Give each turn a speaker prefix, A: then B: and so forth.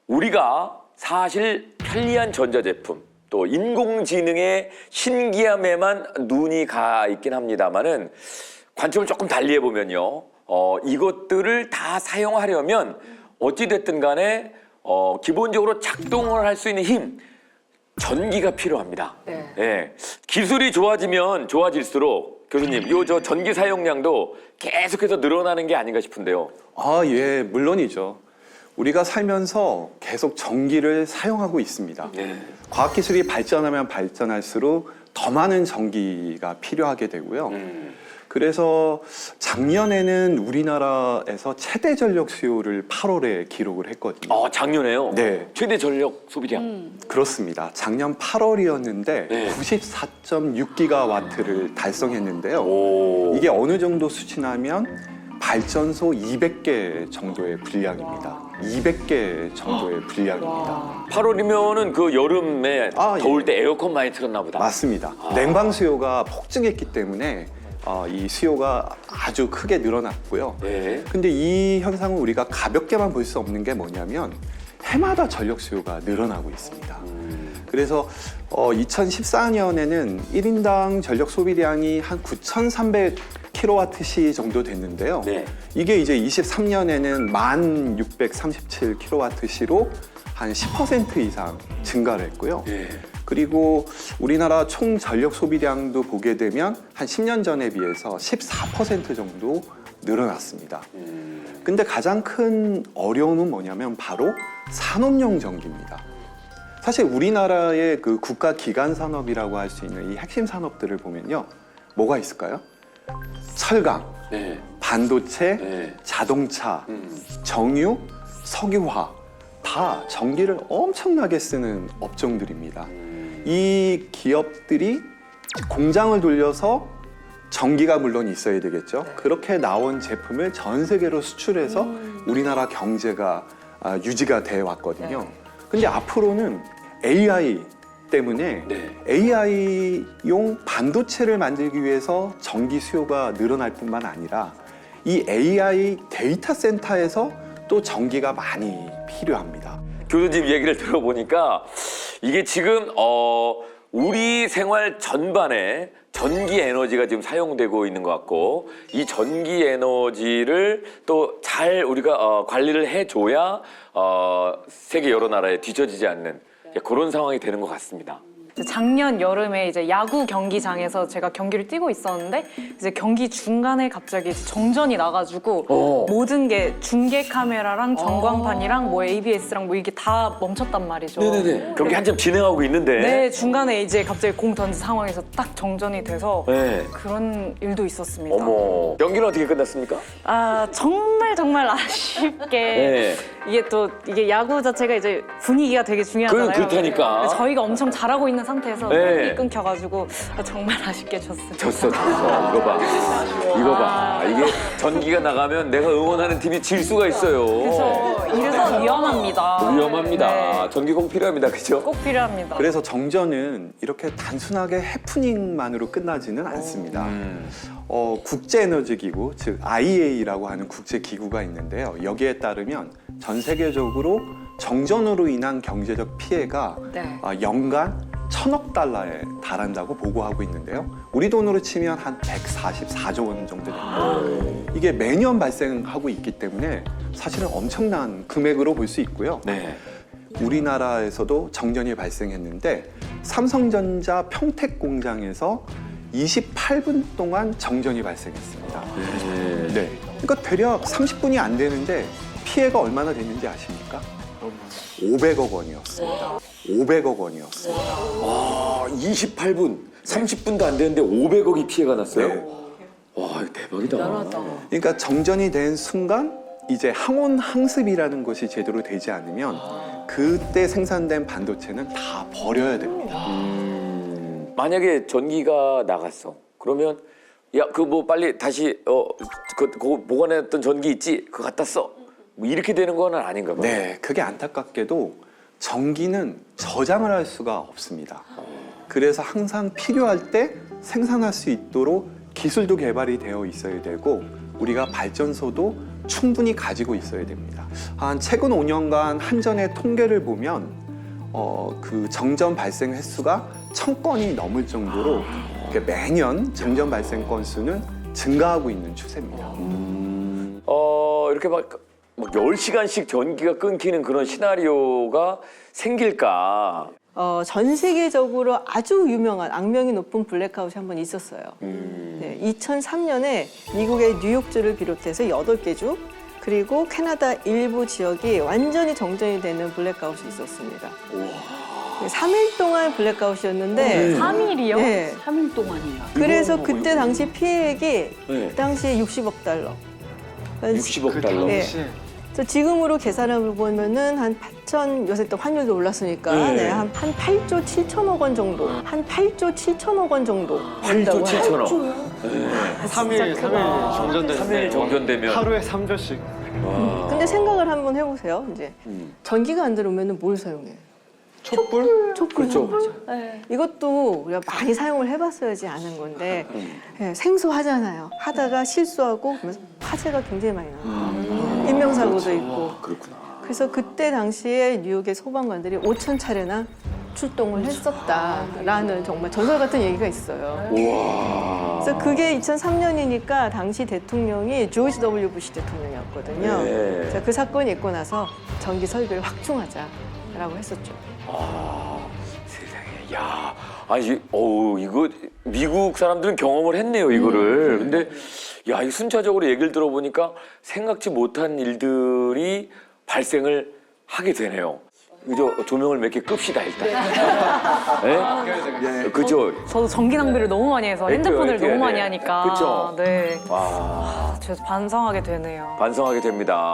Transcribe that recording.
A: 우리가 사실 편리한 전자제품 또 인공지능의 신기함에만 눈이 가 있긴 합니다만은 관점을 조금 달리 해보면요. 이것들을 다 사용하려면 어찌됐든 간에 기본적으로 작동을 할 수 있는 힘, 전기가 필요합니다.
B: 네.
A: 예. 기술이 좋아지면 좋아질수록 교수님, 저 전기 사용량도 계속해서 늘어나는 게 아닌가 싶은데요.
C: 아, 예, 물론이죠. 우리가 살면서 계속 전기를 사용하고 있습니다.
A: 네.
C: 과학기술이 발전하면 발전할수록 더 많은 전기가 필요하게 되고요. 그래서 작년에는 우리나라에서 최대 전력 수요를 8월에 기록을 했거든요.
A: 작년에요?
C: 네.
A: 최대 전력 소비량.
C: 그렇습니다. 작년 8월이었는데
A: 네.
C: 94.6기가와트를 달성했는데요.
A: 오.
C: 이게 어느 정도 수치냐면 발전소 200개 정도의 분량입니다. 200개 정도의 분량입니다.
A: 8월이면은 그 여름에
C: 아,
A: 더울
C: 예.
A: 때 에어컨 많이 틀었나 보다.
C: 맞습니다. 냉방 수요가 폭증했기 때문에 이 수요가 아주 크게 늘어났고요.
A: 네.
C: 근데 이 현상을 우리가 가볍게만 볼 수 없는 게 뭐냐면 해마다 전력 수요가 늘어나고 있습니다. 그래서 2014년에는 1인당 전력 소비량이 한 9,300kWh 정도 됐는데요.
A: 네.
C: 이게 이제 23년에는 1,637kWh로 한 10% 이상 증가를 했고요.
A: 네.
C: 그리고 우리나라 총 전력 소비량도 보게 되면 한 10년 전에 비해서 14% 정도 늘어났습니다. 근데 가장 큰 어려움은 뭐냐면 바로 산업용 전기입니다. 사실 우리나라의 그 국가 기간 산업이라고 할 수 있는 이 핵심 산업들을 보면요. 뭐가 있을까요? 철강,
A: 네.
C: 반도체,
A: 네.
C: 자동차, 정유, 석유화 다 전기를 엄청나게 쓰는 업종들입니다. 이 기업들이 공장을 돌려서 전기가 물론 있어야 되겠죠. 그렇게 나온 제품을 전 세계로 수출해서 우리나라 경제가 유지가 돼 왔거든요. 근데 앞으로는 AI 때문에
A: 네.
C: AI용 반도체를 만들기 위해서 전기 수요가 늘어날 뿐만 아니라 이 AI 데이터 센터에서 또 전기가 많이 필요합니다.
A: 교수님 얘기를 들어보니까 이게 지금 우리 생활 전반에 전기 에너지가 지금 사용되고 있는 것 같고 이 전기 에너지를 또 잘 우리가 관리를 해줘야 세계 여러 나라에 뒤처지지 않는 그런 상황이 되는 것 같습니다.
B: 작년 여름에 이제 야구 경기장에서 제가 경기를 뛰고 있었는데 이제 경기 중간에 갑자기 정전이 나가지고 모든 게 중계 카메라랑 전광판이랑 뭐 ABS랑 뭐 이게 다 멈췄단 말이죠.
A: 네네네. 경기 한참 진행하고 있는데.
B: 네, 중간에 이제 갑자기 공 던진 상황에서 딱 정전이 돼서
A: 네.
B: 그런 일도 있었습니다.
A: 어머. 경기는 어떻게 끝났습니까?
B: 아, 정말 아쉽게
A: 네.
B: 이게 야구 자체가 이제 분위기가 되게 중요하잖아요.
A: 그렇다니까.
B: 저희가 엄청 잘하고 있는 상태에서
A: 네.
B: 경기 끊겨가지고 정말 아쉽게 졌습니다.
A: 졌어. 이거 봐. 이게 전기가 나가면 내가 응원하는 팀이 질 수가 있어요.
B: 이래서 위험합니다.
A: 위험합니다.
B: 네,
A: 전기 꼭 필요합니다. 그죠?
B: 꼭 필요합니다.
C: 그래서 정전은 이렇게 단순하게 해프닝만으로 끝나지는 않습니다. 국제에너지기구, 즉 IEA라고 하는 국제기구가 있는데요. 여기에 따르면 전 세계적으로 정전으로 인한 경제적 피해가
B: 네.
C: 연간 1,000억 달러에 달한다고 보고하고 있는데요. 우리 돈으로 치면 한 144조 원 정도 됩니다. 이게 매년 발생하고 있기 때문에 사실은 엄청난 금액으로 볼 수 있고요.
A: 네.
C: 우리나라에서도 정전이 발생했는데 삼성전자 평택 공장에서 28분 동안 정전이 발생했습니다. 네. 그러니까 대략 30분이 안 되는데 피해가 얼마나 됐는지 아십니까? 500억 원이었습니다. 500억 원이었습니다.
A: 와, 28분, 30분도 안 되는데 500억이 피해가 났어요?
C: 네.
A: 와, 이거 대박이다.
C: 그러니까 정전이 된 순간 이제 항온 항습이라는 것이 제대로 되지 않으면 그때 생산된 반도체는 다 버려야 됩니다.
A: 만약에 전기가 나갔어. 그러면 야, 그 뭐 빨리 다시 그거 보관했던 전기 있지? 그거 갖다 써. 뭐 이렇게 되는 건 아닌가 봐요.
C: 네, 그게 안타깝게도 전기는 저장을 할 수가 없습니다. 그래서 항상 필요할 때 생산할 수 있도록 기술도 개발이 되어 있어야 되고 우리가 발전소도 충분히 가지고 있어야 됩니다. 한 최근 5년간 한전의 통계를 보면 그 정전 발생 횟수가 1000건이 넘을 정도로 이렇게 매년 정전 발생 건수는 증가하고 있는 추세입니다.
A: 이렇게 막 10시간씩 전기가 끊기는 그런 시나리오가 생길까?
D: 전 세계적으로 아주 유명한 악명이 높은 블랙아웃이 한 번 있었어요. 네, 2003년에 미국의 뉴욕주를 비롯해서 8개 주 그리고 캐나다 일부 지역이 완전히 정전이 되는 블랙아웃이 있었습니다. 3일 동안 블랙아웃이었는데
B: 3일이요?
D: 네.
E: 3일 동안이요.
D: 그래서 그때 당시 피해액이
A: 네.
D: 그 당시에 60억 달러.
A: 60억 달러.
D: 네. 그래서 지금으로 계산을 보면은 한 8천, 요새 또 환율도 올랐으니까
A: 네.
D: 한 8조 7천억 원 정도. 한 8조 7천억 원 정도.
A: 8조 7천억.
F: 3일 정전되는데
A: 3일 정전되면
F: 하루에 3조씩.
D: 근데 생각을 한번 해보세요. 이제 전기가 안 들어오면 뭘 사용해?
F: 촛불?
D: 촛불.
A: 그렇죠.
D: 이것도 우리가 많이 사용을 해봤어야지 아는 건데 생소하잖아요. 하다가 실수하고 그러면서 화재가 굉장히 많이 나요. 인명사고도 있고.
A: 그렇구나.
D: 그래서 그때 당시에 뉴욕의 소방관들이 5천 차례나 출동을 했었다라는 정말 전설 같은 얘기가 있어요. 그래서 그게 2003년이니까 당시 대통령이 조지 W 부시 대통령이었거든요.
A: 네.
D: 그래서 그 사건이 있고 나서 전기 설비를 확충하자라고 했었죠.
A: 세상에, 야, 이거 미국 사람들은 경험을 했네요, 이거를. 근데, 야, 이 순차적으로 얘기를 들어보니까 생각지 못한 일들이 발생을 하게 되네요. 그죠? 조명을 몇 개 끕시다, 일단. 네? 그죠?
B: 저도 전기 낭비를 너무 많이 해서
A: 그러니까
B: 핸드폰을
A: 이렇게,
B: 너무 많이
A: 네.
B: 하니까.
A: 그쵸?
B: 네.
A: 와,
B: 제가 반성하게 되네요.
A: 반성하게 됩니다.